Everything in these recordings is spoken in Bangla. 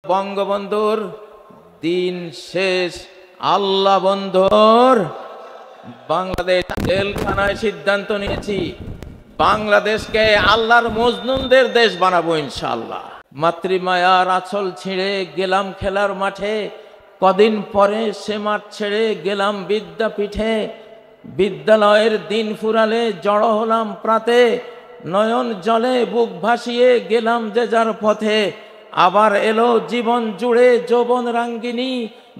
বঙ্গবন্ধুর দিন শেষ, আল্লাহ বন্ধুর বাংলাদেশ জেলখানায় সিদ্ধান্ত নিয়েছি বাংলাদেশকে আল্লাহর মজনুনদের দেশ বানাবো ইনশাআল্লাহ। মাতৃমায়ার আঁচল ছিঁড়ে গেলাম খেলার মাঠে, কদিন পরে সে মাঠ ছেড়ে গেলাম বিদ্যাপীঠে। বিদ্যালয়ের দিন ফুরালে জড়ো হলাম প্রাতে, নয়ন জলে বুক ভাসিয়ে গেলাম যে যার পথে। আবার এলো জীবন জুড়ে যৌবন রাঙ্গিনী,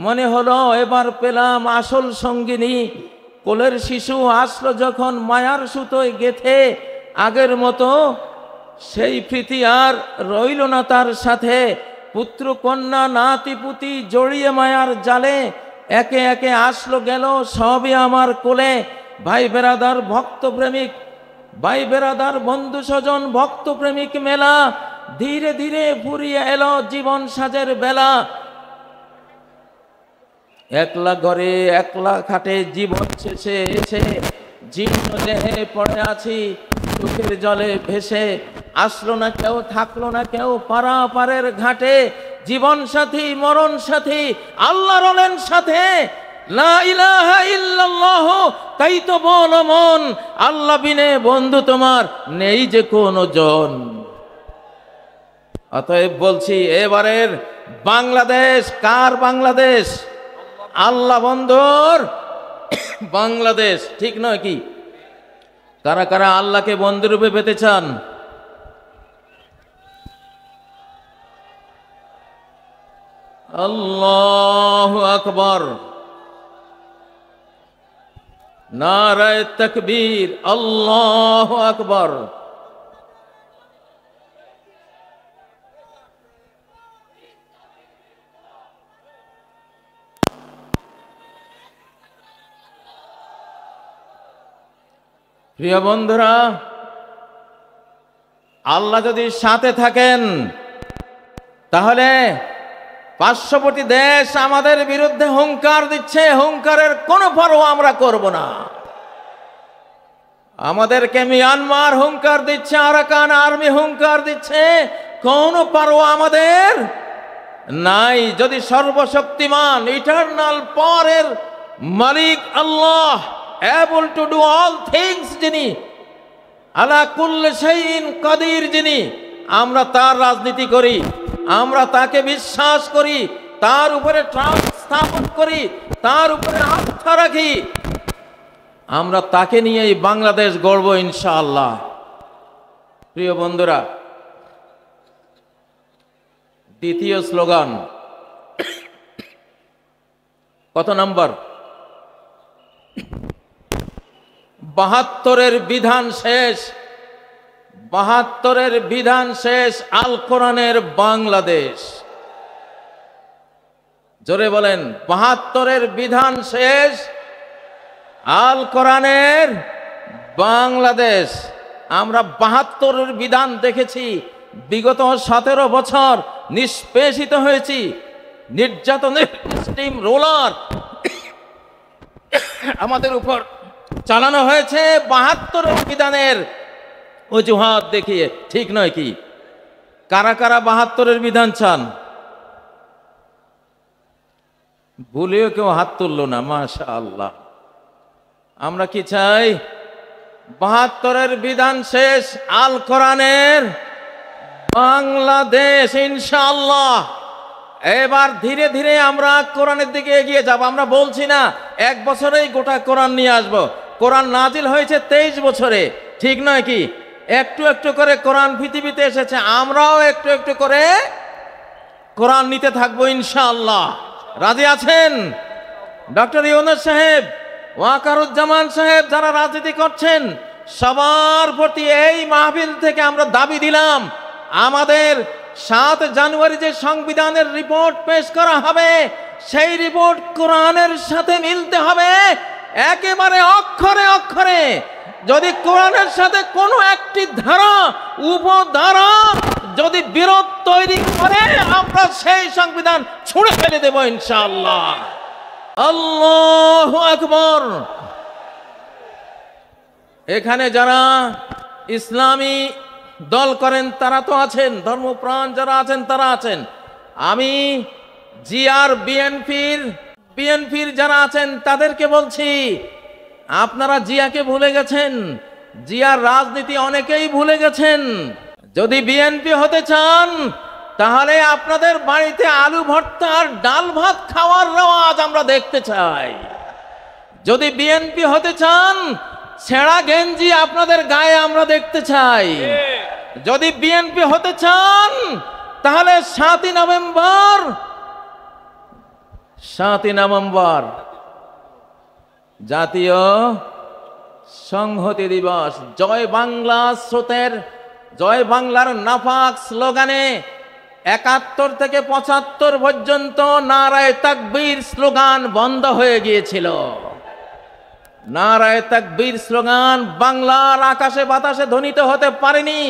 মনে হলো এবার পেলাম আসল সঙ্গিনী। কোলের শিশু আসলো যখন মায়ার সুতোয় গেথে, আগের মতো সেই প্রীতি আর রইল না তার সাথে। পুত্র কন্যা নাতি পুতি জড়িয়ে মায়ার জালে, একে একে আসলো গেল সবই আমার কোলে। ভাই বেরাদার ভক্ত প্রেমিক, ভাই বেরাদার বন্ধু স্বজন ভক্ত প্রেমিক মেলা, ধীরে ধীরে ফুরিয়ে এলো জীবন সাজের বেলা। একলা ঘরে একলা খাটে জীবন শেষে এসে, জীর্ণ দেহে পড়ে আছি চোখের জলে ভেসে। আসলো না কেউ থাকলো না কেউ পারাপারের ঘাটে, জীবন সাথী মরণ সাথী আল্লাহ রলেন সাথে। লা ইলাহা ইল্লাল্লাহ, তাই তো বলো মন, আল্লাহ বিনে বন্ধু তোমার নেই যে কোনো জন। অতএব বলছি এবারের বাংলাদেশ কার বাংলাদেশ? আল্লাহ বন্ধুর বাংলাদেশ, ঠিক নয় কি? কারা কারা আল্লাহকে বন্ধুরূপে পেতে চান? আল্লাহু আকবার, নারায়ে তাকবীর, আল্লাহু আকবার। প্রিয় বন্ধুরা, আল্লাহ যদি সাথে থাকেন তাহলে 500 কোটি দেশ আমাদের বিরুদ্ধে হুঙ্কার দিচ্ছে, হুঙ্কারের কোনো পরোয়া আমরা করব না। আমাদেরকে মিয়ানমার হুঙ্কার দিচ্ছে, আরাকান আর্মি হুঙ্কার দিচ্ছে, কোনো পরোয়া আমাদের নাই। যদি সর্বশক্তিমান ইটারনাল পাওয়ারের মালিক আল্লাহ, able to do all things যিনি, আলা কুল্লি শাইইন কাদির যিনি, আমরা তার রাজনীতি করি, আমরা তাকে বিশ্বাস করি, তার উপরে ট্রাস্ট স্থাপন করি, তার উপরে আস্থা রাখি, আমরা তাকে নিয়েই বাংলাদেশ গড়ব ইনশাআল্লাহ। প্রিয় বন্ধুরা, দ্বিতীয় স্লোগান কত নম্বর? 72-এর বিধান শেষ, 72-এর বিধান শেষ, আল কোরআনের বাংলাদেশ। জোরে বলেন, 72-এর বিধান শেষ, আল কোরআনের বাংলাদেশ। আমরা 72-এর বিধান দেখেছি, বিগত 17 বছর নিষ্পেষিত হয়েছি, নির্যাতনের স্টিম রোলার আমাদের উপর চালানো হয়েছে 72 বিধানের অজুহাত দেখিয়ে, ঠিক নয় কি? কারা কারা 72-এর বিধান চান? ভুলেও কেউ হাত তুললো না, মাশাআল্লাহ। আমরা কি চাই? 72-এর বিধান শেষ, আল কোরআনের বাংলাদেশ ইনশাআল্লাহ। এবার ধীরে ধীরে আমরা কোরআনের দিকে এগিয়ে যাব। আমরা বলছি না 1 বছরেই গোটা কোরআন নিয়ে আসব। কোরআন নাজিল হয়েছে 23 বছরে, ঠিক নয় কি? একটু একটু করে কোরআন পৃথিবীতে এসেছে, আমরাও একটু একটু করে কোরআন নিতে থাকবো ইনশাআল্লাহ। রাজি আছেন? ডক্টর ইউনূস সাহেব, ওয়াকারুজ্জামান সাহেব, যারা রাজনীতি করছেন, সবার প্রতি এই মাহফিল থেকে আমরা দাবি দিলাম, আমাদের 7 জানুয়ারি যে সংবিধানের রিপোর্ট পেশ করা হবে, সেই রিপোর্ট কোরআনের সাথে মিলতে হবে একেবারে অক্ষরে অক্ষরে। যদি কোরআনের সাথে কোনো একটি ধারা উপধারা যদি বিরোধ তৈরি করে, আমরা সেই সংবিধান ছুঁড়ে ফেলে দেব ইনশাআল্লাহ। আল্লাহু আকবার। এখানে যারা ইসলামী দল করেন তারা তো আছেন, ধর্মপ্রাণ যারা আছেন তারা আছেন, আমি জিয়ার বিএনপির যারা আছেন তাদেরকে বলছি, আপনারা জিয়াকে ভুলে গেছেন, জিয়ার রাজনীতি অনেকেই ভুলে গেছেন। যদি বিএনপি হতে চান তাহলে আপনাদের বাড়িতে আলু ভর্তা আর ডাল ভাত খাওয়ার রেওয়াজ আমরা দেখতে চাই। যদি বিএনপি হতে চান ছেঁড়া গেঞ্জি আপনাদের গায়ে আমরা দেখতে চাই। যদি বিএনপি হতে চান তাহলে 7ই নভেম্বর জাতীয় সংহতি দিবস, জয় বাংলা স্রোতের, জয় বাংলার নাফাক স্লোগানে 71 থেকে 75 পর্যন্ত নারায়ে তাকবীর স্লোগান বন্ধ হয়ে গিয়েছিল। নারায়ে তাকবীর স্লোগান বাংলার আকাশে বাতাসে ধ্বনিত হতে পারেনি,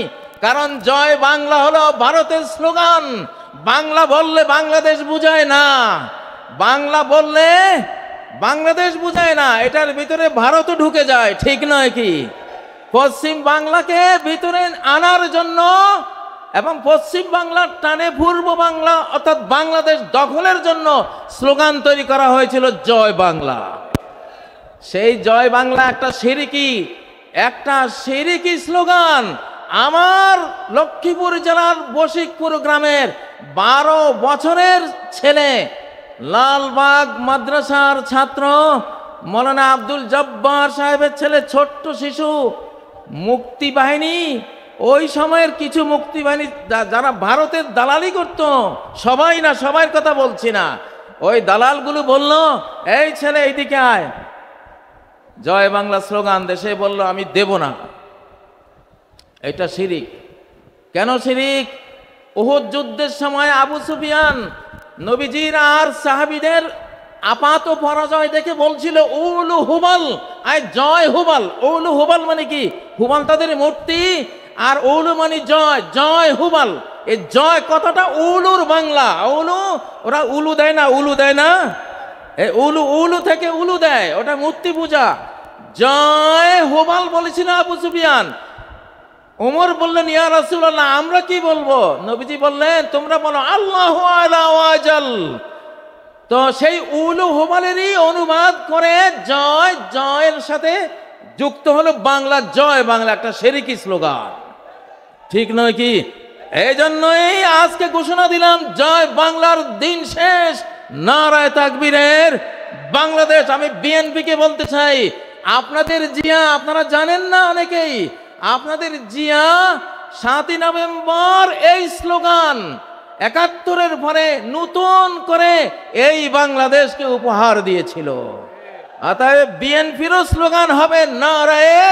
কারণ জয় বাংলা হলো ভারতের স্লোগান। বাংলা বললে বাংলাদেশ বুঝায় না, বাংলা বললে বাংলাদেশ বুঝায় না, এটার ভিতরে ভারতও ঢুকে যায়, ঠিক নয় কি? পশ্চিম বাংলাকে ভিতরে আনার জন্য এবং পশ্চিম বাংলার টানে পূর্ব বাংলা অর্থাৎ বাংলাদেশ দখলের জন্য স্লোগান তৈরি করা হয়েছিল জয় বাংলা। সেই জয় বাংলা একটা শিরিকি স্লোগান। আমার লক্ষ্মীপুর জেলার বশিকপুর গ্রামের 12 বছরের ছেলে, লালবাগ মাদ্রাসার ছাত্র মৌলানা আব্দুল জব্বার সাহেবের ছেলে, ছোট্ট শিশু, মুক্তিবাহিনী, ওই সময়ের কিছু মুক্তিবাহিনী যারা ভারতের দালালি করত, সবাই না, সবার কথা বলছি না, ওই দালালগুলো বলল এই ছেলে এইদিকে আয়, জয় বাংলা স্লোগান দেশে বলল আমি দেব না। এটা শিরিক। কেন শিরিক? উহুদ যুদ্ধের সময় আবু সুফিয়ান নবীজির আর সাহাবীদের আপাত পরাজয় দেখে বলছিল উলু হুবাল, আয় জয় হুবাল। উলু হুবাল মানে কি? হুবাল তাদের মূর্তি, আর উলু মানে জয়, জয় হুবাল। এই জয় কথাটা উলুর বাংলা। উলু, ওরা উলু দেয় না, উলু দেয় না, এই উলু থেকে উলু দেয়, ওটা মূর্তি পূজা। জয় হুবাল বলেছিল আবু সুফিয়ান। ওমর বললেন ইয়া রাসূলুল্লাহ আমরা কি বলবো? নবীজি বললেন তোমরা বলো আল্লাহু আলা ওয়াজাল। তো সেই উলু হুবালেরই অনুবাদ করে জয়, জয়ের সাথে যুক্ত হলো বাংলা জয় বাংলা, একটা শিরকি স্লোগান, ঠিক নয় কি? এই জন্যই আজকে ঘোষণা দিলাম জয় বাংলার দিন শেষ, নারায়ে তাকবীরের বাংলাদেশ। আমি বিএনপিকে বলতে চাই, আপনাদের জিয়া আপনারা জানেন না অনেকেই, আপনাদের জিয়া 7ই নভেম্বর এই স্লোগান 71-এর পরে নতুন করে এই বাংলাদেশকে উপহার দিয়েছিল। অতএব বিএনপিরও স্লোগান হবে নারায়ে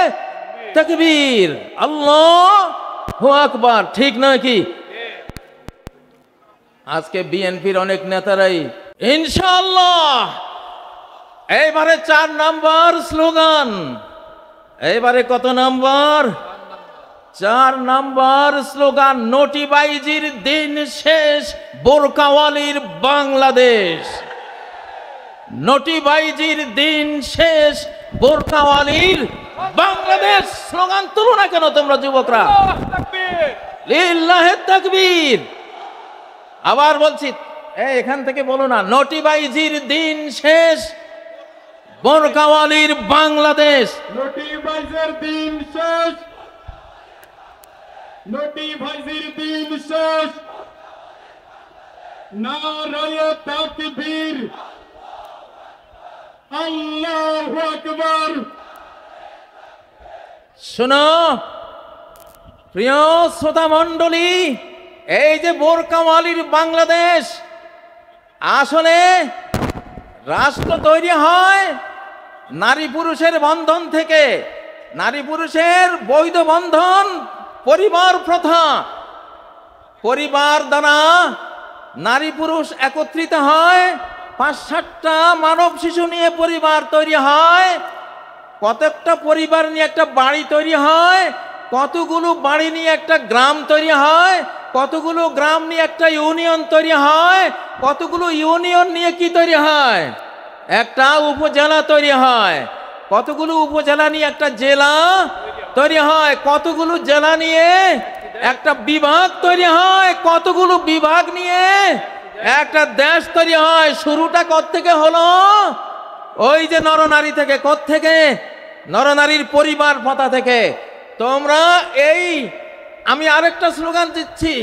তাকবীর, আল্লাহু আকবার, ঠিক নয় কি? আজকে বিএনপির অনেক নেতারাই ইনশাআল্লাহ এইবারে 4 নম্বর স্লোগান, এইবারে কত নম্বর? 4 নম্বর স্লোগান, নোটিবাইজির দিন শেষ, বোরকাওয়ালির বাংলাদেশ। নোটিবাইজির দিন শেষ, বোরকাওয়ালির বাংলাদেশ। স্লোগান তুলো না কেন তোমরা যুবকরা? লিল্লাহে তাকবীর। আবার বলছি, এখান থেকে বলো না, নোটিবাইজির দিন শেষ, বোরকাওয়ালির বাংলাদেশ। নোটিবাইজির দিন শেষ, নোটিবাইজির দিন শেষ, নারায়ে তাকবীর, আল্লাহু আকবার। শোনো প্রিয় শ্রোতা মণ্ডলী, এই যে বোরকাওয়ালির বাংলাদেশ, আসলে রাষ্ট্র তৈরি হয় নারী পুরুষের বন্ধন থেকে। নারী পুরুষের বৈধ বন্ধন, পরিবার প্রথা, পরিবার দ্বারা নারী পুরুষ একত্রিত হয়, 5-7টা মানব শিশু নিয়ে পরিবার তৈরি হয়, কতকটা পরিবার নিয়ে একটা বাড়ি তৈরি হয়, কতগুলো বাড়ি নিয়ে একটা গ্রাম তৈরি হয়, কতগুলো গ্রাম নিয়ে একটা ইউনিয়ন তৈরি হয়, কতগুলো ইউনিয়ন নিয়ে কি তৈরি হয়? একটা উপজেলা তৈরি হয়, কতগুলো উপজেলা নিয়ে একটা জেলা তৈরি হয়, কতগুলো জেলা নিয়ে একটা বিভাগ তৈরি হয়, কতগুলো বিভাগ নিয়ে একটা দেশ তৈরি হয় শুরুটা কোত্থেকে হলো? ওই যে নরনারী থেকে। কোত্থেকে? নরনারীর পরিবার পাতা থেকে। তোমরা এই, আমি আরেকটা স্লোগান দিচ্ছি,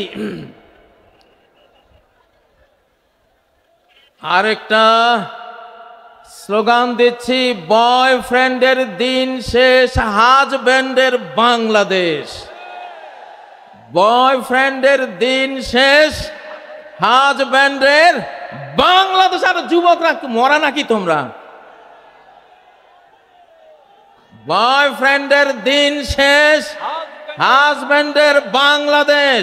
আরেকটা স্লোগান দিচ্ছি, বয়ফ্রেন্ডের দিন শেষ, হাজব্যান্ডের বাংলাদেশ। বয়ফ্রেন্ডের দিন শেষ, হাজব্যান্ডের বাংলাদেশ। আর যুবকরা মরা নাকি তোমরা? বয়ফ্রেন্ডের দিন শেষ, হাজব্যান্ডের বাংলাদেশ।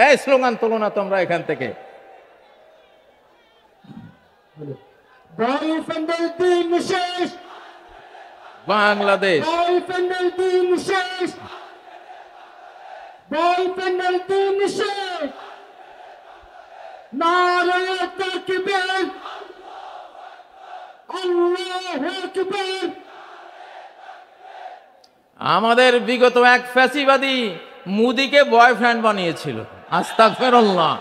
এই স্লোগান তোলো না তোমরা এখান থেকে। বয়ফ্রেন্ডের দিন শেষ, বাংলাদেশ। বয়ফ্রেন্ডের দিন শেষ, বয়ফ্রেন্ডের দিন শেষ। নারায়ে তাকবীর, আল্লাহু আকবার। আমাদের বিগত এক ফ্যাসিবাদী মুদিকে বয়ফ্রেন্ড বানিয়েছিল। আস্তাগফিরুল্লাহ।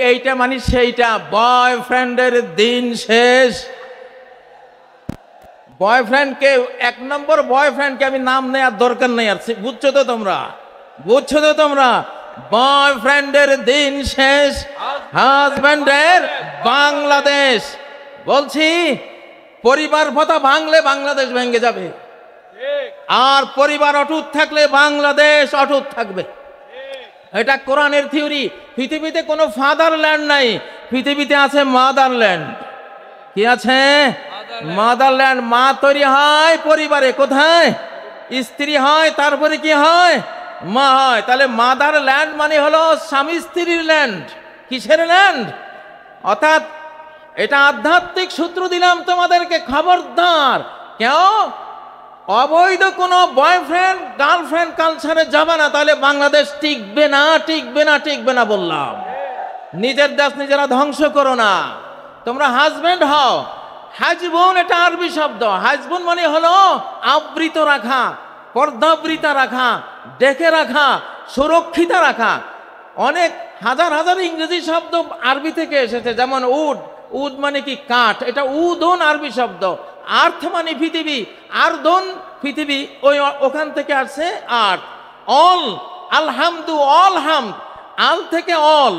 এইটা মানে সেইটা, বয়ফ্রেন্ডের দিন শেষ। বয়ফ্রেন্ডকে, এক নম্বর বয়ফ্রেন্ডকে আমি নাম নেওয়ার দরকার নেই আর, বুঝছো তো তোমরা? বুঝছো তো তোমরা? বয়ফ্রেন্ডের দিন শেষ, হাজব্যান্ডের বাংলাদেশ। বলছি, পরিবার ভাতা ভাঙলে বাংলাদেশ ভেঙে যাবে, আর পরিবার অটুট থাকলে বাংলাদেশ অটুট থাকবে। এটা কোরআনের থিওরি। পৃথিবীতে কোনো ফাদারল্যান্ড নাই, পৃথিবীতে আছে মাদারল্যান্ড। কি আছে? মাদারল্যান্ড। মা তৈরি হয় পরিবারে। কোথায়? স্ত্রী হয়, তারপরে কি হয়? মা হয়। তাহলে মাদারল্যান্ড মানে হলো স্বামী স্ত্রীর ল্যান্ড। কিসের ল্যান্ড? অর্থাৎ এটা আধ্যাত্মিক সূত্র দিলাম তোমাদেরকে, খবরদার কেউ অবৈধ কোনো বয়ফ্রেন্ড গার্লফ্রেন্ড কালচারে যাবে না, তাহলে বাংলাদেশ টিকবে না, টিকবে না, টিকবে না বললাম। নিজের দেশ নিজেরা ধ্বংস করো না। তোমরা হাজব্যান্ড হও। হাজবুন এটা আরবি শব্দ। হাজবুন মানে হলো আবৃত রাখা, পর্দাবৃতা রাখা, ডেকে রাখা, সুরক্ষিত রাখা। অনেক হাজার হাজার ইংরেজি শব্দ আরবি থেকে এসেছে, যেমন উড। উড মানে কি? কাঠ। এটা উদন আরবি শব্দ। আর্থ মানে পৃথিবী, আর্দন পৃথিবী, ওই ওখান থেকে আসছে আর্থ। অল, আলহামদু, অল হামদ, আল থেকে অল।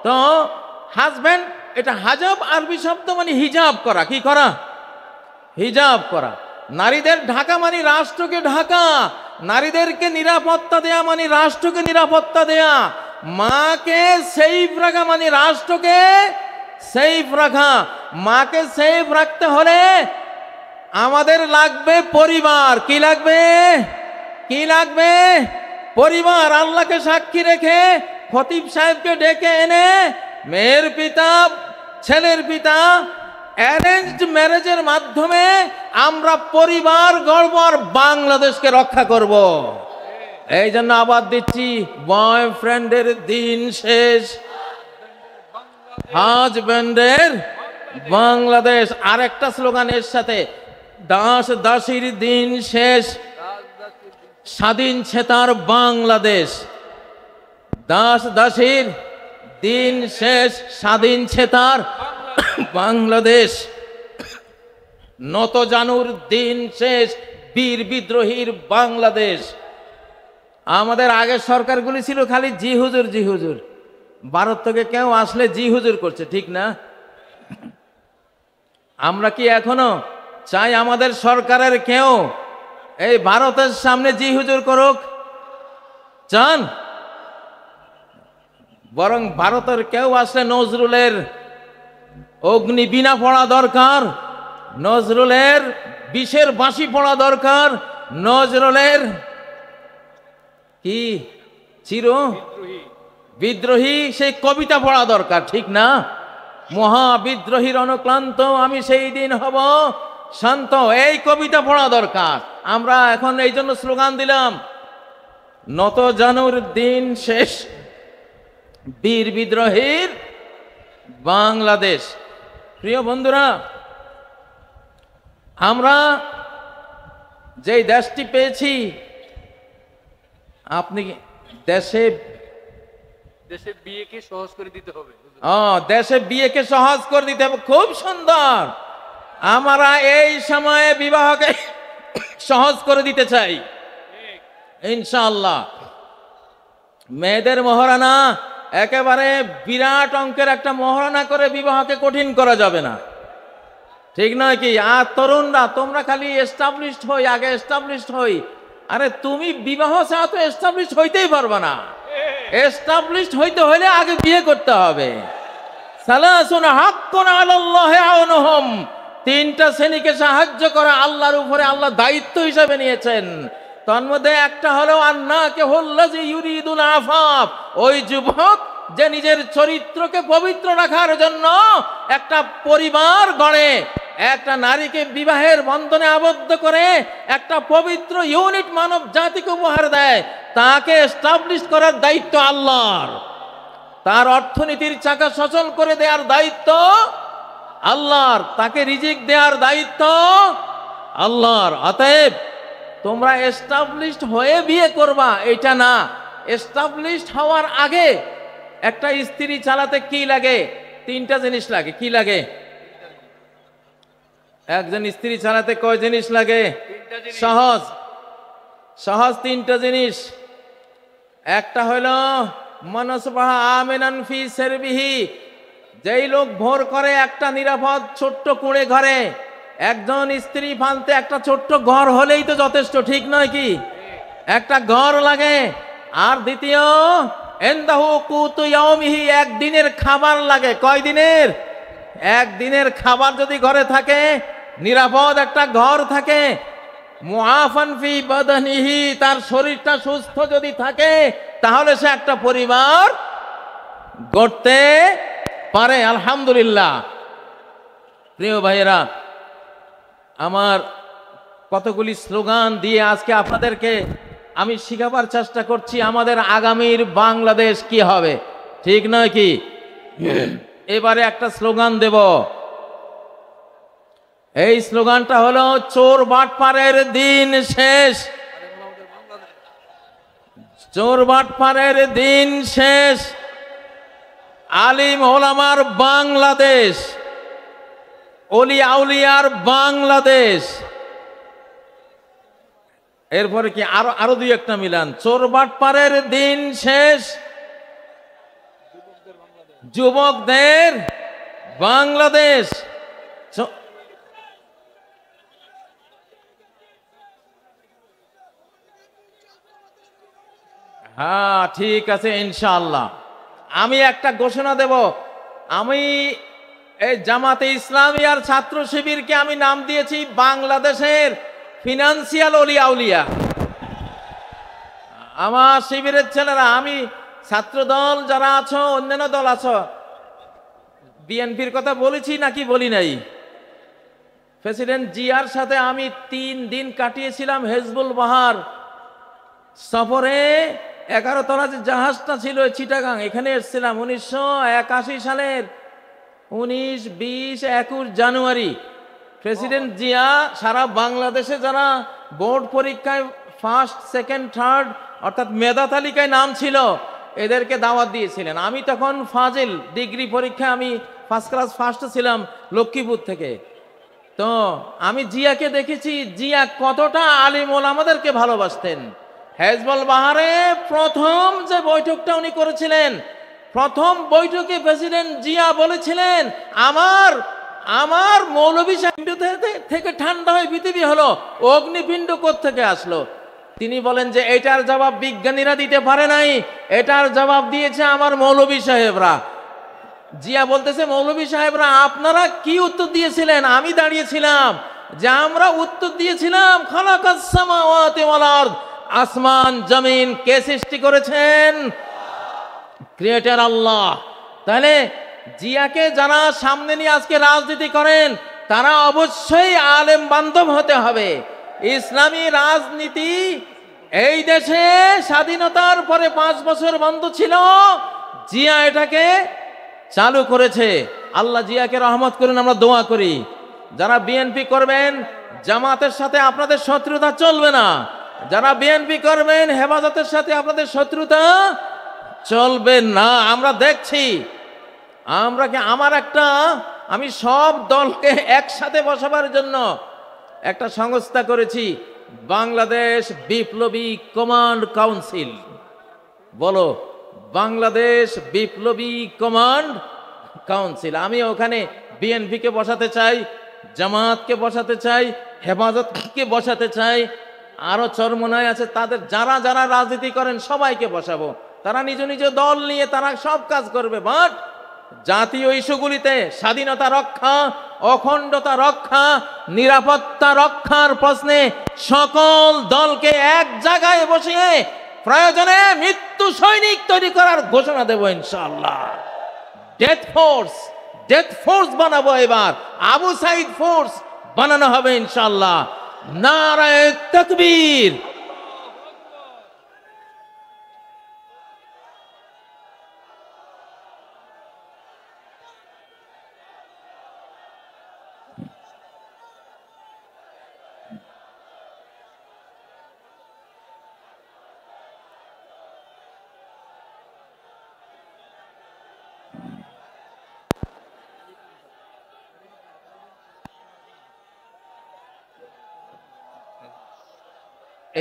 তো হাজব্যান্ড এটা হাজাব আরবি শব্দ মানে হিজাব করা। কি করা? হিজাব করা। নারীদের ঢাকা মানে রাষ্ট্রকে ঢাকা, নারীদেরকে নিরাপত্তা দেয়া মানে রাষ্ট্রকে নিরাপত্তা দেয়া। মাকে সেফ রাখা মানে রাষ্ট্রকে সেফ রাখা। মাকে সেফ রাখতে হলে আমাদের লাগবে পরিবার। কি লাগবে? কি লাগবে? পরিবার। আল্লাহকে সাক্ষী রেখে খতিব সাহেবকে ডেকে এনে মেয়ের পিতা, ছেলের পিতা, অ্যারেঞ্জড ম্যারেজের মাধ্যমে আমরা পরিবার গড়ব আর বাংলাদেশকে রক্ষা করব। এই জন্য আবার দিচ্ছি, বয়ফ্রেন্ডের দিন শেষ, হাজব্যান্ডের বাংলাদেশ। আর একটা স্লোগান এর সাথে, দাস দাসীর দিন শেষ, স্বাধীন চেতার বাংলাদেশ। দাস দাসীর দিন শেষ, স্বাধীন চেতার বাংলাদেশ। নত জানুর দিন শেষ, বীর বিদ্রোহীর বাংলাদেশ। আমাদের আগের সরকারগুলি ছিল খালি জি হুজুর, জি হুজুর। ভারত থেকে কেউ আসলে জি হুজুর করছে, ঠিক না? আমরা কি এখনো চাই আমাদের সরকারের কেউ এই ভারতের সামনে জি হুজুর করুক? চান? বরং ভারতের কেউ আসলে নজরুলের অগ্নিবীণা পড়া দরকার, নজরুলের বিষের বাঁশি পড়া দরকার, নজরুলের কি চির বিদ্রোহী সেই কবিতা পড়া দরকার, ঠিক না? মহাবিদ্রোহীর অনুক্লান্ত আমি সেই দিন হব শান্ত, এই কবিতা পড়া দরকার। আমরা এখন এই জন্য স্লোগান দিলাম, নত জানুর দিন শেষ, বীর বিদ্রোহীর বাংলাদেশ। প্রিয় বন্ধুরা, আমরা যেই দেশটি পেয়েছি, আপনি দেশে দেশে বিয়েকে সহজ করে দিতে হবে। দেশে বিয়েকে সহজ করে দিতে হবে, খুব সুন্দর। আমরা এই সময়ে বিবাহকে সহজ করে দিতে চাই ইনশাআল্লাহ। মেয়েদের মহারানা একেবারে বিরাট অঙ্কের একটা মহারানা করে বিবাহকে কঠিন করা যাবে না, ঠিক নয় কি? আর তরুণরা তোমরা খালি এস্টাবলিশড হই, আগে এস্টাবলিশড হই। আরে তুমি বিবাহ ছাড়া তো এস্টাবলিশড হইতেই পারবে না। এস্টাবলিশড হইতে হলে আগে বিয়ে করতে হবে। সালাসুন হাক্কুন আলাল্লাহি আউনুহুম, তিনটা শ্রেণীকে সাহায্য করা আল্লাহর উপরে আল্লাহ দায়িত্ব হিসেবে নিয়েছেন। তন্মধ্যে একটা হলো আন্নাকে হুল্লাযী ইউরিদুল আফাফ, ওই যুবক যে নিজের চরিত্রকে পবিত্র রাখার জন্য একটা পরিবার গড়ে, একটা নারীকে বিবাহের বন্ধনে আবদ্ধ করে একটা পবিত্র ইউনিট মানব জাতিকে উপহার দেয়, তাকে এস্টাবলিশ করার দায়িত্ব আল্লাহর। তার অর্থনীতির চাকা সচল করে দেওয়ার দায়িত্ব আল্লাহর, তাকে রিজিক দেওয়ার দায়িত্ব আল্লাহর। অতএব তোমরা এস্টাবলিশড হয়ে বিয়ে করবা এটা না, এস্টাবলিশড হওয়ার আগে একটা স্ত্রী চালাতে কি লাগে? তিনটা জিনিস লাগে। কি লাগে? একজন স্ত্রী চালাতে কয় জিনিস লাগে? সহজ সহজ তিনটা জিনিস। একটা হলো মনসবাহা আমিনান ফি সারবিহি, যেই লোক ভোর করে একটা নিরাপদ ছোট্ট কুঁড়ে ঘরে, একজন স্ত্রী ফালতে একটা ছোট্ট ঘর হলেই তো যথেষ্ট, ঠিক নয় কি? একটা ঘর লাগে। আর দ্বিতীয় ইনদাহু কুতু ইয়াউমিহি, একদিনের খাবার লাগে। কয় দিনের? একদিনের খাবার যদি ঘরে থাকে, নিরাপদ একটা ঘর থাকে, মুআফান ফি বাদানিহি, তার শরীরটা সুস্থ যদি থাকে, তাহলে সে একটা পরিবার গড়তে পারে। আলহামদুলিল্লাহ। প্রিয় ভাইয়েরা, আমার কতগুলি স্লোগান দিয়ে আজকে আপনাদেরকে আমি শিখাবার চেষ্টা করছি আমাদের আগামীর বাংলাদেশ কি হবে, ঠিক নয় কি? এবারে একটা স্লোগান দেব। এই স্লোগানটা হলো চোর বাটপারের দিন শেষ। চোর বাটপারের দিন শেষ, আলিম ওলামার বাংলাদেশ, অলি আউলিয়ার বাংলাদেশ। এরপরে কি আরো দুই একটা মিলান। চোর বাটপারের দিন শেষ, যুবকদের বাংলাদেশ। হ্যাঁ, ঠিক আছে ইনশাআল্লাহ। আমি একটা ঘোষণা দেব। আমি এই জামাতে ইসলামী আর ছাত্র শিবিরকে আমি নাম দিয়েছি বাংলাদেশের ফিনান্সিয়াল অলি আউলিয়া। আমার শিবিরের ছেলেরা, আমি ছাত্র দল যারা আছো, অন্যান্য দল আছো, বিএনপির কথা বলেছি নাকি বলি নাই? প্রেসিডেন্ট জিয়ার সাথে আমি 3 দিন কাটিয়েছিলাম হেজবুল বাহার সফরে। 11 তলা যে জাহাজটা ছিল চিটাগাং, এখানে এসেছিলাম 1981 সালের 19, 20, 21 জানুয়ারি। প্রেসিডেন্ট জিয়া সারা বাংলাদেশে যারা বোর্ড পরীক্ষায় ফার্স্ট, সেকেন্ড, থার্ড অর্থাৎ মেধা তালিকায় নাম ছিল, এদেরকে দাওয়াত দিয়েছিলেন। আমি তখন ফাজিল ডিগ্রি পরীক্ষায় আমি ফার্স্ট ক্লাস ফার্স্ট ছিলাম লক্ষ্মীপুর থেকে। তো আমি জিয়াকে দেখেছি, জিয়া কতটা আলিম ওলামাদেরকে ভালোবাসতেন। হেজবুল বাহারে প্রথম যে বৈঠকটা উনি করেছিলেন, প্রথম বৈঠকে প্রেসিডেন্ট জিয়া বলেছিলেন, আমার মৌলভী সাহেব থেকে ঠান্ডা হয়ে পৃথিবী হলো, অগ্নিপিণ্ড কোত্থেকে আসলো? তিনি বলেন যে এটার জবাব বিজ্ঞানীরা দিতে পারে নাই, এটার জবাব দিয়েছে আমার মৌলভী সাহেবরা। জিয়া বলতেছে, মৌলভী সাহেবরা আপনারা কি উত্তর দিয়েছিলেন? আমি দাঁড়িয়েছিলাম যে আমরা উত্তর দিয়েছিলাম খালাকাস সামাওয়াতি ওয়াল আরদ, আসমান জমিন কে সৃষ্টি করেছেন? ক্রিয়েটর আল্লাহ। তাহলে জিয়াকে যারা সামনে নিয়ে আজকে রাজনীতি করেন, তারা অবশ্যই আলেম বান্ধব হতে হবে। ইসলামী রাজনীতি এই দেশে স্বাধীনতার পরে 5 বছর বন্ধ ছিল, জিয়া এটাকে চালু করেছে। আল্লাহ জিয়াকে রহমত করুন, আমরা দোয়া করি। যারা বিএনপি করবেন, জামাতের সাথে আপনাদের শত্রুতা চলবে না। যারা বিএনপি করবেন, হেফাজতের সাথে আপনাদের শত্রুতা চলবে না। আমরা দেখছি, আমি সব দলকে একসাথে বসাবার জন্য একটা সংস্থা করেছি, বাংলাদেশ বিপ্লবী কমান্ড কাউন্সিল। বলো, বাংলাদেশ বিপ্লবী কমান্ড কাউন্সিল। আমি ওখানে বিএনপিকে বসাতে চাই, জামাতকে বসাতে চাই, হেফাজতকে বসাতে চাই, আরো চরমনায় আছে, তাদের যারা যারা রাজনীতি করেন সবাইকে বসাবো। তারা নিজ নিজ দল নিয়ে তারা সব কাজ করবে, বাট জাতীয় ইস্যুগুলিতে স্বাধীনতা রক্ষা, অখণ্ডতা রক্ষা, নিরাপত্তা রক্ষার প্রশ্নে সকল দলকে এক জায়গায় বসিয়ে প্রয়োজনে মৃত্যু সৈনিক তৈরি করার ঘোষণা দেব ইনশাআল্লাহ। ডেথ ফোর্স বানাবো, এবার আবু সাইদ ফোর্স বানানো হবে ইনশাআল্লাহ। নারায়ে তাকবীর।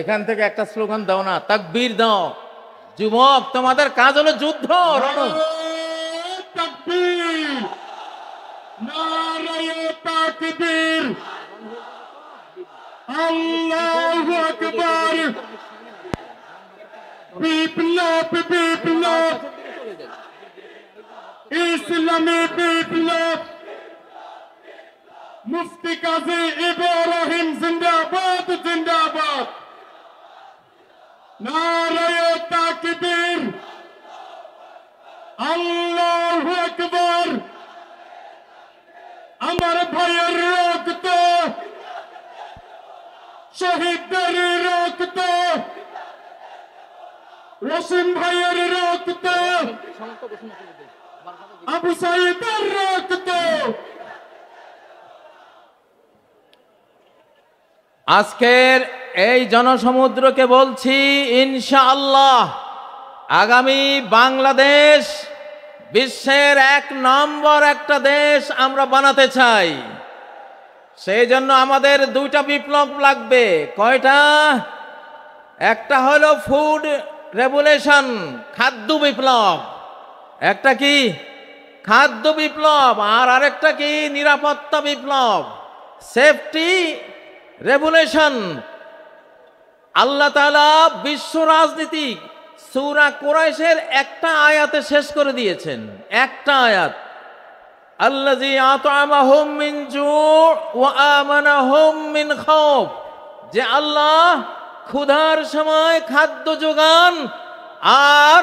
এখান থেকে একটা স্লোগান দাও না, তাকবীর দাও। যুবক, তোমাদের কাজ হলো যুদ্ধ। তাকবীর, নারায়ে তাকবীর, আল্লাহু আকবার। বিপ্লব বিপ্লব, ইসলামী বিপ্লব। মুফতি কাজী ইব্রাহিম জিন্দাবাদ, জিন্দাবাদ। নারায়ে তাকবীর, আল্লাহু আকবার। আমার ভাইয়ের রক্ত, শহীদদের রক্ত, ওয়াসিম ভাইয়ের রক্ত, আবু সাইদের রক্ত। আজকের এই জনসমুদ্রকে বলছি, ইনশাআল্লাহ আগামী বাংলাদেশ বিশ্বের 1 নম্বর একটা দেশ আমরা বানাতে চাই। সেই জন্য আমাদের 2টা বিপ্লব লাগবে। কয়টা? একটা হলো ফুড রেভলিউশন, খাদ্য বিপ্লব। একটা কি? খাদ্য বিপ্লব। আর আরেকটা কি? নিরাপত্তা বিপ্লব, সেফটি রেভলিউশন। আল্লাহ তাআলা বিশ্ব রাজনীতি সূরা কুরাইশের একটা আয়াতে শেষ করে দিয়েছেন। একটা আয়াত, আল্লাযী আত'আমাহুম মিন জু' ওয়া আমানাহুম মিন খাউফ, যে আল্লাহ ক্ষুধার সময় খাদ্য যোগান আর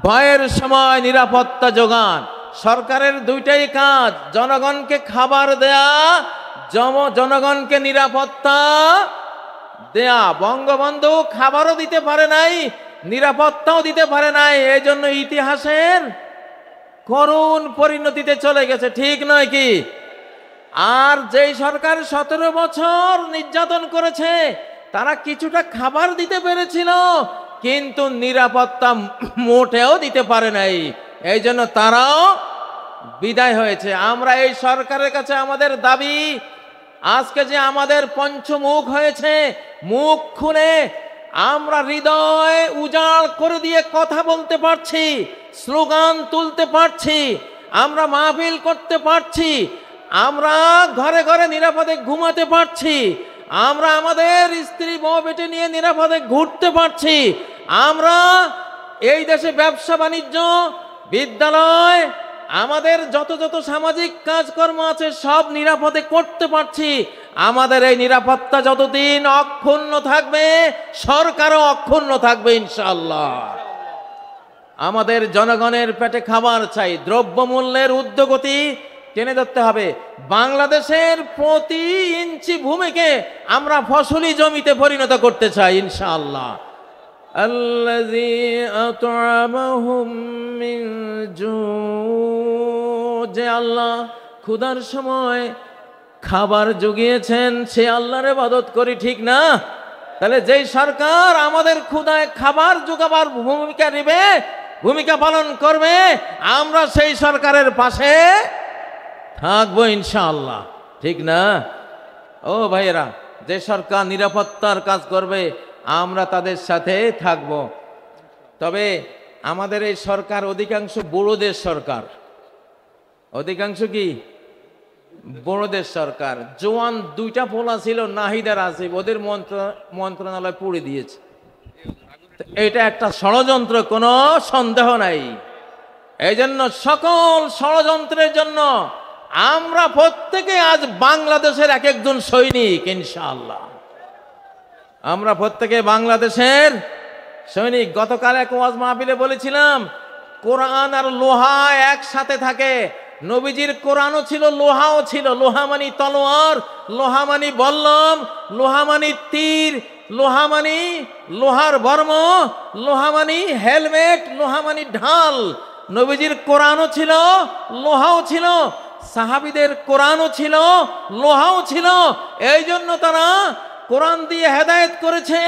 ভয়ের সময় নিরাপত্তা যোগান। সরকারের 2টাই কাজ, জনগণকে খাবার দেয়া, জনগণকে নিরাপত্তা দেয়া। বঙ্গবন্ধু খাবারও দিতে পারে নাই, নিরাপত্তাও দিতে পারে নাই, এই জন্য ইতিহাসের করুণ পরিণতিতে চলে গেছে, ঠিক নয় কি? আর যেই সরকার 17 বছর নির্যাতন করেছে, তারা কিছুটা খাবার দিতে পেরেছিল, কিন্তু নিরাপত্তা মোটেও দিতে পারে নাই, এই জন্য তারাও বিদায় হয়েছে। আমরা এই সরকারের কাছে আমাদের দাবি, আজকে যে আমাদের পঞ্চমুখ হয়েছে, মুখ খুলে আমরা হৃদয় উজাড় করে দিয়ে কথা বলতে পারছি, স্লোগান তুলতে পারছি, আমরা মাহফিল করতে পারছি, আমরা ঘরে ঘরে নিরাপদে ঘুমাতে পারছি, আমরা আমাদের স্ত্রী বউ বেটে নিয়ে নিরাপদে ঘুরতে পারছি, আমরা এই দেশে ব্যবসা বাণিজ্য, বিদ্যালয়, আমাদের যত যত সামাজিক কাজকর্ম আছে সব নিরাপদে করতে পারছি। আমাদের এই নিরাপত্তা যতদিন অক্ষুণ্ণ থাকবে, সরকারও অক্ষুণ্ণ থাকবে ইনশাআল্লাহ। আমাদের জনগণের পেটে খাবার চাই, দ্রব্যমূল্যের ঊর্ধ্বগতি টেনে ধরতে হবে। বাংলাদেশের প্রতি ইঞ্চি ভূমিকে আমরা ফসলি জমিতে পরিণত করতে চাই ইনশাআল্লাহ। আল্লাযী আত'আমাহুম মিন জু', যে আল্লাহ ক্ষুধার সময় খাবার জুগিয়েছেন, সে আল্লাহর ইবাদত করি, ঠিক না? তাহলে যেই সরকার আমাদের ক্ষুধায় খাবার জোগাবার ভূমিকা নেবে, ভূমিকা পালন করবে, আমরা সেই সরকারের পাশে থাকবো ইনশাআল্লাহ। ঠিক না? ও ভাইয়েরা, যে সরকার নিরাপত্তার কাজ করবে আমরা তাদের সাথে থাকব। তবে আমাদের এই সরকার অধিকাংশ বড়দের সরকার, অধিকাংশ কি বড়দের সরকার। জোয়ান দুইটা পোলা ছিল নাহিদার আসিফ, ওদের মন্ত্রণালয় পুড়ে দিয়েছে। এটা একটা ষড়যন্ত্র, কোনো সন্দেহ নাই। এই জন্য সকল ষড়যন্ত্রের জন্য আমরা প্রত্যেকে আজ বাংলাদেশের এক একজন সৈনিক ইনশাআল্লাহ। আমরা প্রত্যেকে বাংলাদেশের সৈনিক। গতকাল এক ওয়াজ মাহফিলে বলেছিলাম, কোরআন আর লোহা একসাথে থাকে। নবীজির কোরআনও ছিল, লোহাও ছিল। লোহা মানি তলোয়ার, লোহা মানি বল্লম, লোহা মানি তীর, লোহা মানি লোহার বর্ম, লোহা মানি হেলমেট, লোহা মানি ঢাল। নবীজির কোরআনও ছিল, লোহাও ছিল। সাহাবীদের কোরআনও ছিল, লোহাও ছিল। এই জন্য তারা কোরআন দিয়ে হেদায়েত করেছে,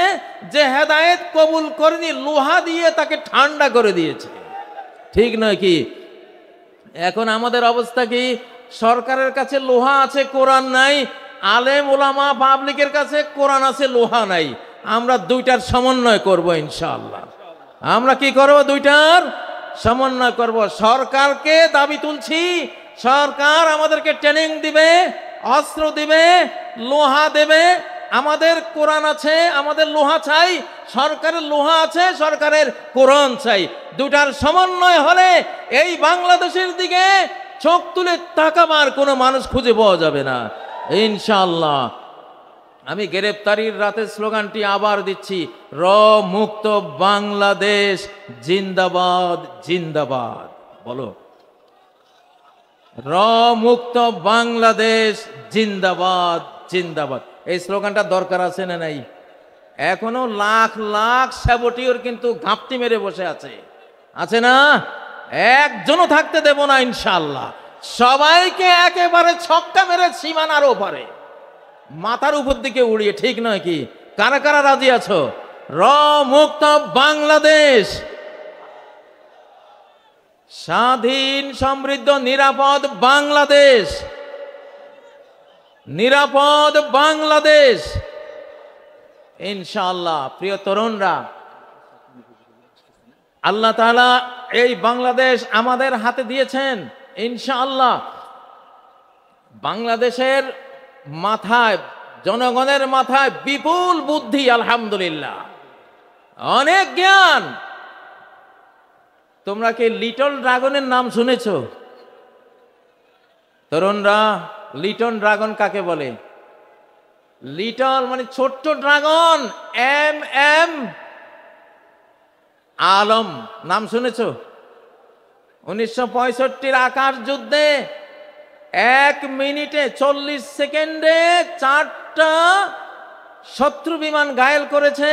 যে হেদায়েত কবুল করেনি লোহা দিয়ে তাকে ঠান্ডা করে দিয়েছে। ঠিক নয় কি? এখন আমাদের অবস্থা কি? সরকারের কাছে লোহা আছে, কোরআন নাই। আলেম ওলামা পাবলিকের কাছে কোরআন আছে, লোহা নাই। আমরা দুইটার সমন্বয় করব ইনশাআল্লাহ। আমরা কি করব? দুইটার সমন্বয় করব। সরকারকে দাবি তুলছি, সরকার আমাদেরকে ট্রেনিং দিবে, অস্ত্র দিবে, লোহা দেবে। আমাদের কোরআন আছে, আমাদের লোহা চাই। সরকারের লোহা আছে, সরকারের কোরআন চাই। দুটার সমন্বয় হলে এই বাংলাদেশের দিকে চোখ তুলে তাকাবার কোনো মানুষ খুঁজে পাওয়া যাবে না ইনশাআল্লাহ। আমি গ্রেফতারির রাতের স্লোগানটি আবার দিচ্ছি, র মুক্ত বাংলাদেশ জিন্দাবাদ জিন্দাবাদ। বলো, র মুক্ত বাংলাদেশ জিন্দাবাদ জিন্দাবাদ। এই স্লোগানটা দরকার আছে না নাই? এখনো লাখ লাখ সাবটিওর কিন্তু ঘাপটি মেরে বসে আছে, আছে না? একজনও থাকতে দেব না ইনশাআল্লাহ। সবাইকে একেবারে ছক্কা মেরে সীমানার ওপারে মাথার উপর দিকে উড়িয়ে। ঠিক নয় কি? কারা কারা রাজি আছো? র মুক্ত বাংলাদেশ, স্বাধীন সমৃদ্ধ নিরাপদ বাংলাদেশ, নিরাপদ বাংলাদেশ ইনশাআল্লাহ। প্রিয় তরুণরা, আল্লাহ তাআলা এই বাংলাদেশ আমাদের হাতে দিয়েছেন ইনশাআল্লাহ। বাংলাদেশের মাথায়, জনগণের মাথায় বিপুল বুদ্ধি, আলহামদুলিল্লাহ, অনেক জ্ঞান। তোমরা কি লিটল ড্রাগনের নাম শুনেছ? তরুণরা, লিটল ড্রাগন কাকে বলে? লিটল মানে ছোট্ট ড্রাগন, এম এম আলম নাম শুনেছ? 1965 আকাশ যুদ্ধে 1 মিনিটে 40 সেকেন্ডে 4টা শত্রু বিমান ঘায়েল করেছে।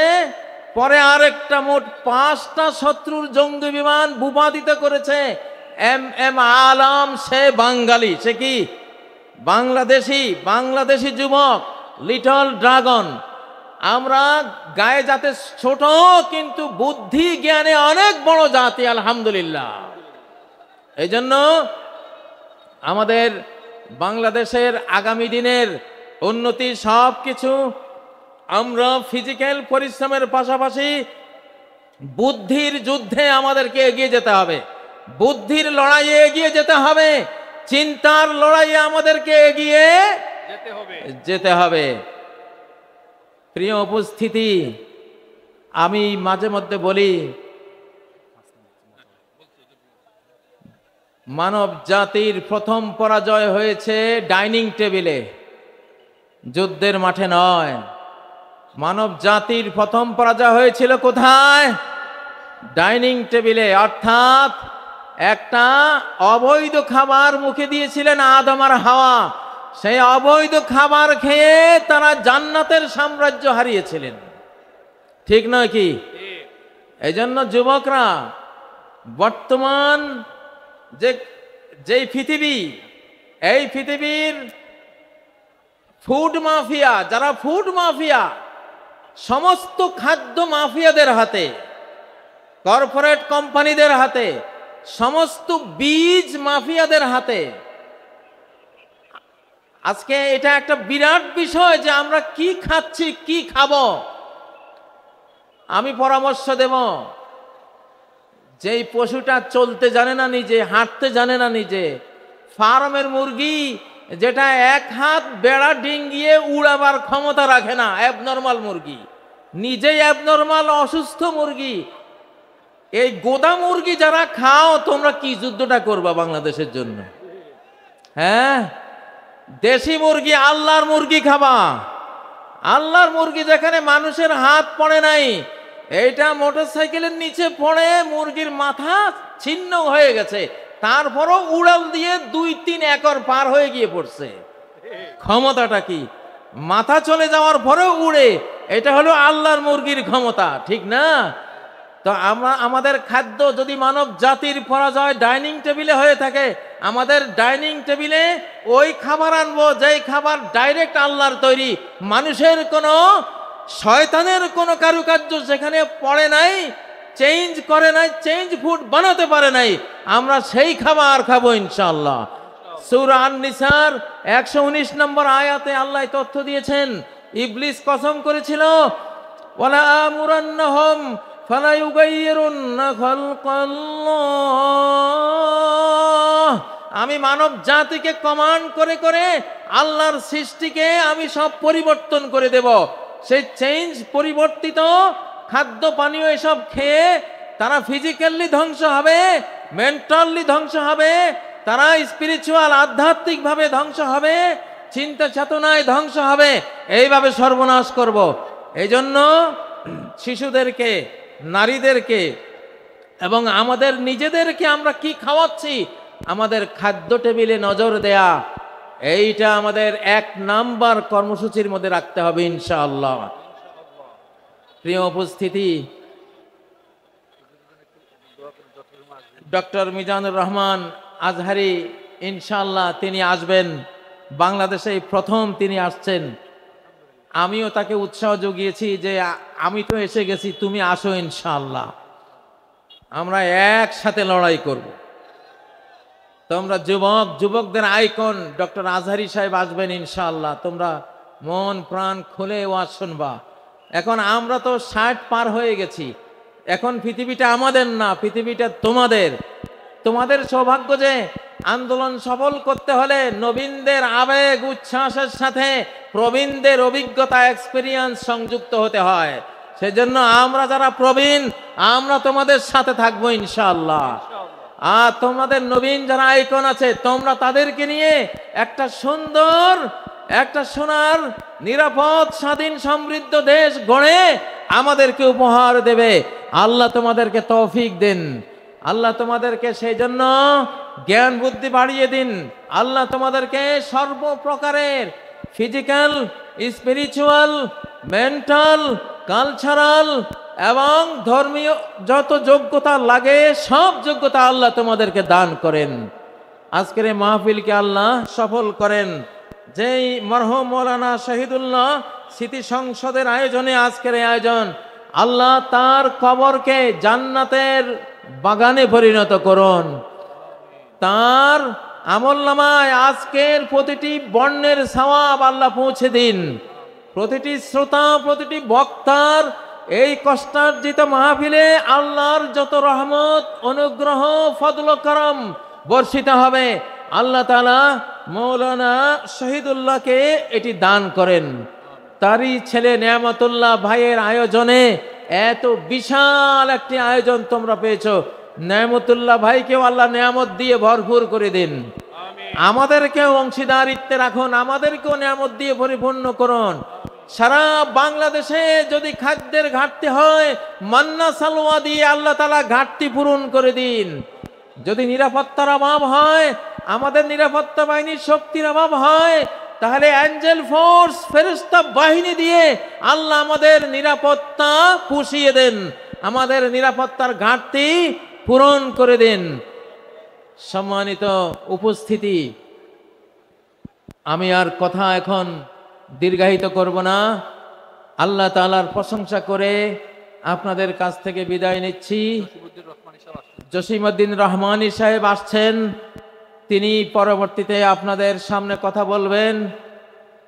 পরে আরেকটা মোট 5টা শত্রুর জঙ্গি বিমান ভূপাতিত করেছে। এম এম আলম, সে বাঙালি, সে কি বাংলাদেশি যুবক, লিটল ড্রাগন। আমরা গায়ে যাতে ছোট, কিন্তু বুদ্ধি জ্ঞানে অনেক বড় জাতি, আলহামদুলিল্লাহ। এই জন্য আমাদের বাংলাদেশের আগামী দিনের উন্নতি সব কিছু আমরা ফিজিক্যাল পরিশ্রমের পাশাপাশি বুদ্ধির যুদ্ধে আমাদেরকে এগিয়ে যেতে হবে, বুদ্ধির লড়াইয়ে এগিয়ে যেতে হবে, চিন্তার লড়াইয়ে আমাদেরকে এগিয়ে যেতে হবে। প্রিয় উপস্থিতি, আমি মাঝে মধ্যে বলি, মানব জাতির প্রথম পরাজয় হয়েছে ডাইনিং টেবিলে, যুদ্ধের মাঠে নয়। মানব জাতির প্রথম পরাজয় হয়েছিল কোথায়? ডাইনিং টেবিলে। অর্থাৎ একটা অবৈধ খাবার মুখে দিয়েছিলেন আদম আর হাওয়া। সেই অবৈধ খাবার খেয়ে তারা জান্নাতের সাম্রাজ্য হারিয়েছিলেন। ঠিক নয় কি? এই জন্য যুবকরা, বর্তমান যেই পৃথিবী, এই পৃথিবীর ফুড মাফিয়া, যারা ফুড মাফিয়া, সমস্ত খাদ্য মাফিয়াদের হাতে। কর্পোরেট কোম্পানিদের হাতে, সমস্ত বীজ মাফিয়াদের হাতে। আজকে এটা একটা বিরাট বিষয় যে আমরা কি খাচ্ছি, কি খাবো। আমি পরামর্শ দেব, যেই পশুটা চলতে জানে না নিজে, হাঁটতে জানে না নিজে, ফার্মের মুরগি যেটা এক হাত বেড়া ডিঙ্গিয়ে উড়াবার ক্ষমতা রাখে না, অ্যাবনর্মাল মুরগি, নিজেই অ্যাবনর্মাল অসুস্থ মুরগি, এই গোদা মুরগি যারা খাও, তোমরা কি যুদ্ধটা করবা বাংলাদেশের জন্য? হ্যাঁ, দেশি মুরগি, আল্লাহর মুরগি খাবা। আল্লাহর মুরগি যেখানে মানুষের হাত পড়ে নাই, এইটা মোটরসাইকেলের নিচে পড়ে মুরগির মাথা ছিন্ন হয়ে গেছে, তারপরও উড়াল দিয়ে 2-3 একর পার হয়ে গিয়ে পড়ছে। ক্ষমতাটা কি? মাথা চলে যাওয়ার পরেও উড়ে। এটা হলো আল্লাহর মুরগির ক্ষমতা, ঠিক না? তো আমরা আমাদের খাদ্য যদি মানব জাতির পরাজয় ডাইনিং টেবিলে হয়ে থাকে, আমাদের ডাইনিং টেবিলে ওই খাবার আনবো যেই খাবার ডাইরেক্ট আল্লাহর তৈরি, মানুষের কোনো, শয়তানের কোনো কারুকার্য সেখানে পড়ে নাই, চেঞ্জ করে নাই, চেঞ্জ ফুড বানাতে পারে নাই। আমরা সেই খাবার খাবো ইনশাআল্লাহ। সূরা আন-নিসার 119 নম্বর আয়াতে আল্লাহ তথ্য দিয়েছেন, ইবলিস কসম করেছিল, ওয়ালা আমুরান্নাহুম ফালা ইউগাইয়িরুন্না খালকাল্লাহ, আমি মানব জাতিকে কমান্ড করে করে আল্লাহর সৃষ্টিকে আমি সব পরিবর্তন করে দেব। সেই চেঞ্জ, পরিবর্তিত খাদ্য পানীয় এসব খেয়ে তারা ফিজিক্যালি ধ্বংস হবে, মেন্টালি ধ্বংস হবে, তারা স্পিরিচুয়াল, আধ্যাত্মিকভাবে ধ্বংস হবে, চিন্তা চেতনায় ধ্বংস হবে। এইভাবে সর্বনাশ করব। এই জন্য শিশুদেরকে, নারীদেরকে এবং আমাদের নিজেদেরকে আমরা কি খাওয়াচ্ছি, আমাদের খাদ্য টেবিলে নজর দেয়া, এইটা আমাদের 1 নাম্বার কর্মসূচির মধ্যে রাখতে হবে ইনশাআল্লাহ। প্রিয় উপস্থিতি, ডক্টর মিজানুর রহমান আজহারি ইনশাআল্লাহ তিনি আসবেন বাংলাদেশে, প্রথম তিনি আসছেন। আমিও তাকে উৎসাহ জুগিয়েছি যে আমি তো এসে গেছি, তুমি আসো ইনশাআল্লাহ, আমরা একসাথে লড়াই করব। তোমরা যুবকদের আইকন ডক্টর আজহারি সাহেব আসবেন ইনশাআল্লাহ, তোমরা মন প্রাণ খুলে ওয়াজ শুনবা। এখন আমরা তো 60 পার হয়ে গেছি, এখন পৃথিবীটা আমাদের না, পৃথিবীটা তোমাদের। তোমাদের সৌভাগ্য যে আন্দোলন সফল করতে হলে নবীনদের আবেগ উচ্ছ্বাসের সাথে প্রবীণদের অভিজ্ঞতা, এক্সপেরিয়েন্স সংযুক্ত হতে হয়। সেজন্য আমরা যারা প্রবীণ, আমরা তোমাদের সাথে থাকবো ইনশাআল্লাহ। আর তোমাদের নবীন যারা আইকন আছে, তোমরা তাদেরকে নিয়ে একটা সুন্দর, একটা সোনার, নিরাপদ, স্বাধীন, সমৃদ্ধ দেশ গড়ে আমাদেরকে উপহার দেবে। আল্লাহ তোমাদেরকে তৌফিক দেন, আল্লাহ তোমাদেরকে সেই জন্য জ্ঞান বুদ্ধি বাড়িয়ে দিন। আল্লাহ তোমাদেরকে সর্বপ্রকারের ফিজিক্যাল, স্পিরিচুয়াল, মেন্টাল, কালচারাল এবং ধর্মীয় যত যোগ্যতা লাগে সব যোগ্যতা আল্লাহ তোমাদেরকে দান করেন। আজকের এই মাহফিলকে আল্লাহ সফল করেন। যেই মরহুম মৌলানা শহীদুল্লাহ স্মৃতি সংসদের আয়োজনে আজকের এই আয়োজন, আল্লাহ তার কবরকে জান্নাতের বাগানে পরিণত করুন। তার আমলনামায় আজকের প্রতিটি বর্ণের সওয়াব আল্লাহ পৌঁছে দিন। প্রতিটি শ্রোতা, প্রতিটি বক্তার এই কষ্টার্জিত মাহফিলে আল্লাহর যত রহমত, অনুগ্রহ, ফজল করম বর্ষিত হবে, আল্লাহ তাআলা মৌলানা শহীদুল্লাহকে এটি দান করেন। তারই ছেলে নেয়ামতুল্লাহ ভাইয়ের আয়োজনে এত বিশাল একটি আয়োজন তোমরা পেয়েছো। নেয়ামতুল্লাহ ভাইকেও আল্লাহ নেয়ামত দিয়ে ভরপুর করে দিন, আমাদেরকেও অংশীদারিত্বে রাখুন, আমাদেরকেও নেয়ামত দিয়ে পরিপূর্ণ করুন। সারা বাংলাদেশে যদি খাদ্যের ঘাটতি হয়, মান্না সালোয়া দিয়ে আল্লাহ তাআলা ঘাটতি পূরণ করে দিন। যদি নিরাপত্তার অভাব হয়, আমাদের নিরাপত্তা বাহিনীর শক্তির অভাব হয়, তাহলে অ্যাঞ্জেল ফোর্স, ফেরেশতা বাহিনী দিয়ে আল্লাহ আমাদের নিরাপত্তা পুষিয়ে দেন, আমাদের নিরাপত্তার ঘাটতি পূরণ করে দেন। সম্মানিত উপস্থিতি, আমি আর কথা এখন দীর্ঘায়িত করব না। আল্লাহ তাআলার প্রশংসা করে আপনাদের কাছ থেকে বিদায় নিচ্ছি। জসিমউদ্দিন রহমানী সাহেব আসছেন। জসিমউদ্দিন রহমানী সাহেব আসছেন, তিনি পরবর্তীতে আপনাদের সামনে কথা বলবেন।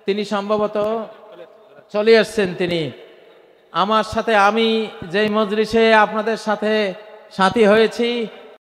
তিনি সম্ভবত চলে আসছেন। তিনি আমার সাথে, আমি যেই মজলিসে আপনাদের সাথে সাথী হয়েছি